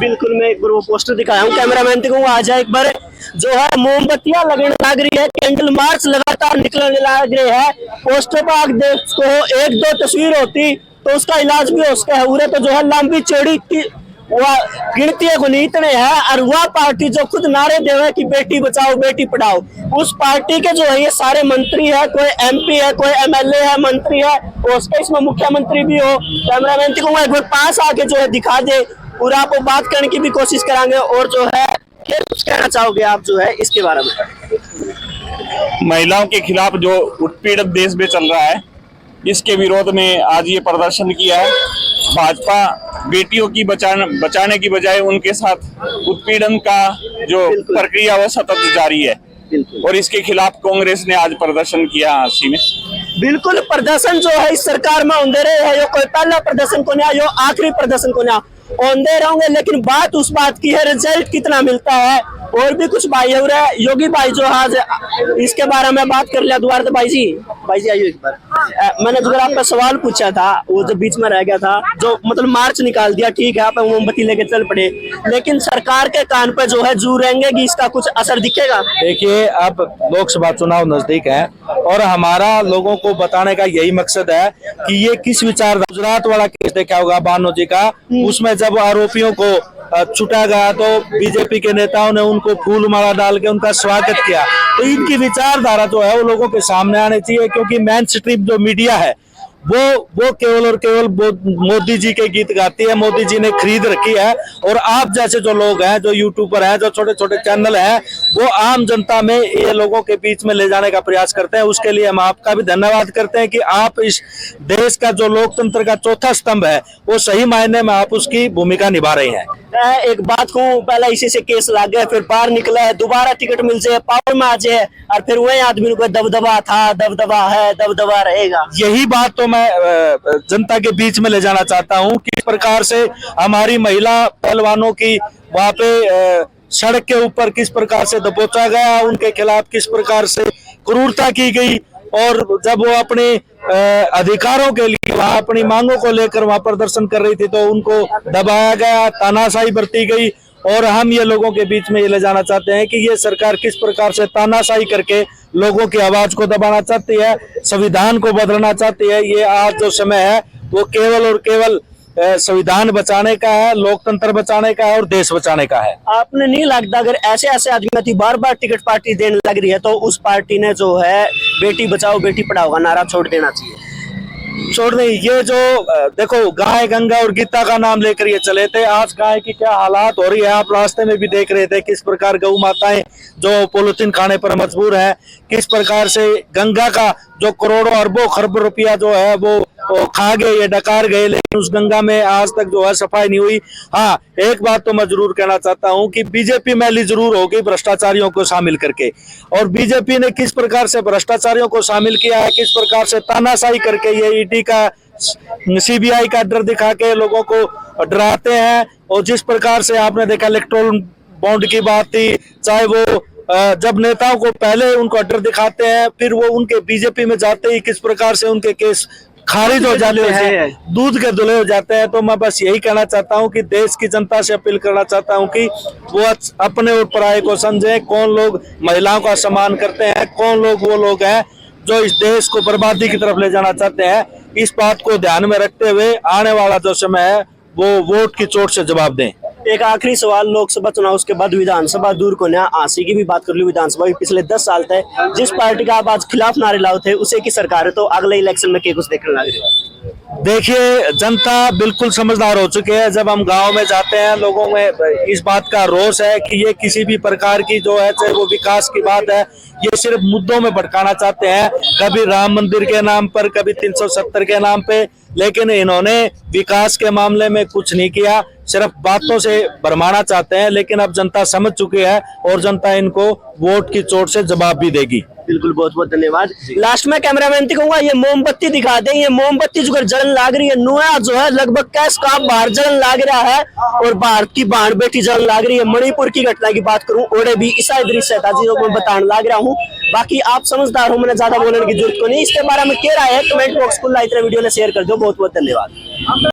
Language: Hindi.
बिल्कुल, मैं एक बार वो पोस्टर दिखाया हूँ, कैमरामैन को आ जाए एक बार। जो है मोमबत्तियां लगने लग रही है, कैंडल मार्च लगातार निकलने लग रहे हैं। पोस्टर पर आप देखो, एक दो तस्वीर होती तो उसका इलाज भी हो सकता है। उरे तो जो है लंबी चौड़ी गिनती को नीतने है, और वह पार्टी जो खुद नारे देवे कि बेटी बचाओ बेटी पढ़ाओ, उस पार्टी के जो है ये सारे मंत्री है, कोई एमपी है, कोई एमएलए है, मंत्री है, और उसके इसमें मुख्यमंत्री भी हो। कैमरामैन को एक बार पास आके जो है दिखा दे, पूरा आपको बात करने की भी कोशिश करांगे। और जो है क्या कुछ कहना चाहोगे आप जो है इसके बारे में? महिलाओं के खिलाफ जो उत्पीड़न देश में चल रहा है, इसके विरोध में आज ये प्रदर्शन किया है। भाजपा बेटियों की बचाने की बजाय उनके साथ उत्पीड़न का जो प्रक्रिया वो सतत जारी है, और इसके खिलाफ कांग्रेस ने आज प्रदर्शन किया हांसी में। बिल्कुल, प्रदर्शन जो है इस सरकार में होंदे रहे है, यो कोई पहला प्रदर्शन को नहीं, यो आखिरी प्रदर्शन को नहीं होंदे रहेंगे। लेकिन बात उस बात की है, रिजल्ट कितना मिलता है। और भी कुछ भाई हो रहा है, योगी भाई जो आज इसके बारे में बात कर लिया दोबारा। तो भाई जी आइए एक बार। मैंने जो आपका सवाल पूछा था वो जो बीच में रह गया था, जो मतलब मार्च निकाल दिया, ठीक है, आप मोमबत्ती लेके चल पड़े, लेकिन सरकार के कान पे जो है जू रहेंगे कि इसका कुछ असर दिखेगा? देखिए, अब लोकसभा चुनाव नजदीक है और हमारा लोगों को बताने का यही मकसद है कि ये किस विचार। गुजरात वाला केस देखा होगा बानो जी का, उसमें जब आरोपियों को छुटा गया तो बीजेपी के नेताओं ने उनको फूल माला डाल के उनका स्वागत किया। तो इनकी विचारधारा जो है वो लोगों के सामने आनी चाहिए, क्योंकि मेन स्ट्रीम जो मीडिया है वो केवल और केवल मोदी जी के गीत गाती है, मोदी जी ने खरीद रखी है। और आप जैसे जो लोग हैं, जो यूट्यूबर हैं, जो छोटे छोटे चैनल हैं, वो आम जनता में ये लोगों के बीच में ले जाने का प्रयास करते हैं। उसके लिए हम आपका भी धन्यवाद करते हैं कि आप इस देश का जो लोकतंत्र का चौथा स्तंभ है वो सही मायने में आप उसकी भूमिका निभा रहे हैं। एक बात कहूँ, पहला इसी से केस लग गया, फिर बाहर निकला है, दोबारा टिकट मिल जाए, पावर में आ जाए, और फिर वही आदमी को दबदबा था, दबदबा है, दबदबा रहेगा। यही बात तो मैं जनता के बीच में ले जाना चाहता हूँ, किस प्रकार से हमारी महिला पहलवानों की वहाँ पे सड़क के ऊपर किस प्रकार से दबोचा गया, उनके खिलाफ किस प्रकार से क्रूरता की गई, और जब वो अपने अधिकारों के लिए वहाँ अपनी मांगों को लेकर वहाँ प्रदर्शन कर रही थी तो उनको दबाया गया, तानाशाही बरती गई। और हम ये लोगों के बीच में ये ले जाना चाहते हैं कि ये सरकार किस प्रकार से तानाशाही करके लोगों की आवाज को दबाना चाहती है, संविधान को बदलना चाहती है। ये आज जो समय है वो केवल और केवल संविधान बचाने का है, लोकतंत्र बचाने का है और देश बचाने का है। आपने नहीं लगता अगर ऐसे ऐसे आदमी बार बार टिकट पार्टी देने लग रही है तो उस पार्टी ने जो है बेटी बचाओ बेटी पढ़ाओ का नारा छोड़ देना चाहिए? छोड़ नहीं, ये जो देखो गाय गंगा और गीता का नाम लेकर ये चले थे, आज गाय की क्या हालात हो रही है आप रास्ते में भी देख रहे थे। किस प्रकार गौ माताएं जो पॉलिथीन खाने पर मजबूर है, किस प्रकार से गंगा का जो करोड़ों अरबों खरबों रुपया जो है वो खा गए, ये डकार गए, लेकिन उस गंगा में आज तक जो है सफाई नहीं हुई। हाँ, एक बात तो मैं जरूर कहना चाहता हूँ कि बीजेपी मैली जरूर होगी भ्रष्टाचारियों को शामिल करके, और बीजेपी ने किस प्रकार से भ्रष्टाचारियों को शामिल किया है, किस प्रकार से तानाशाही करके ये ईडी का सीबीआई का डर दिखा के लोगों को डराते हैं। और जिस प्रकार से आपने देखा इलेक्ट्रोल बॉन्ड की बात थी, चाहे वो जब नेताओं को पहले उनको डर दिखाते हैं, फिर वो उनके बीजेपी में जाते ही किस प्रकार से उनके केस खारिज हो जाते हैं, दूध के धुले हो जाते हैं। तो मैं बस यही कहना चाहता हूं कि देश की जनता से अपील करना चाहता हूं कि वो अपने और पराये को समझें, कौन लोग महिलाओं का सम्मान करते हैं, कौन लोग वो लोग हैं जो इस देश को बर्बादी की तरफ ले जाना चाहते हैं। इस बात को ध्यान में रखते हुए आने वाला जो समय है वो वोट की चोट से जवाब दें। एक आखिरी सवाल, लोकसभा चुनाव उसके बाद विधानसभा दूर को नया आसी की भी बात कर ली। विधानसभा भी पिछले 10 साल तक जिस पार्टी का आप आज खिलाफ नारे लाओ थे उसे की सरकार है, तो अगले इलेक्शन में क्या कुछ देखने लग रही है? देखिए, जनता बिल्कुल समझदार हो चुके हैं। जब हम गांव में जाते हैं, लोगों में इस बात का रोष है कि ये किसी भी प्रकार की जो है, चाहे वो विकास की बात है, ये सिर्फ मुद्दों में भटकाना चाहते हैं, कभी राम मंदिर के नाम पर, कभी 370 के नाम पे, लेकिन इन्होंने विकास के मामले में कुछ नहीं किया, सिर्फ बातों से भरमाना चाहते हैं। लेकिन अब जनता समझ चुकी है और जनता इनको वोट की चोट से जवाब भी देगी। बिल्कुल, बहुत बहुत धन्यवाद। लास्ट में कैमरामैन को कहूंगा ये मोमबत्ती दिखा दें, ये मोमबत्ती जो जलन लाग रही है, नुआ जो है लगभग कैश का बाहर जलन लाग रहा है, और भारत की बाढ़ बेटी जलन लाग रही है। मणिपुर की घटना की बात करूं, ओडे भी ऐसा दृश्य था जो मैं बताने लग रहा हूँ। बाकी आप समझदार हो, मैंने ज्यादा बोलने की जरूरत को नहीं। इसके बारे में क्या राय है कमेंट बॉक्स खुला, इतना वीडियो ने शेयर कर दो। बहुत बहुत धन्यवाद।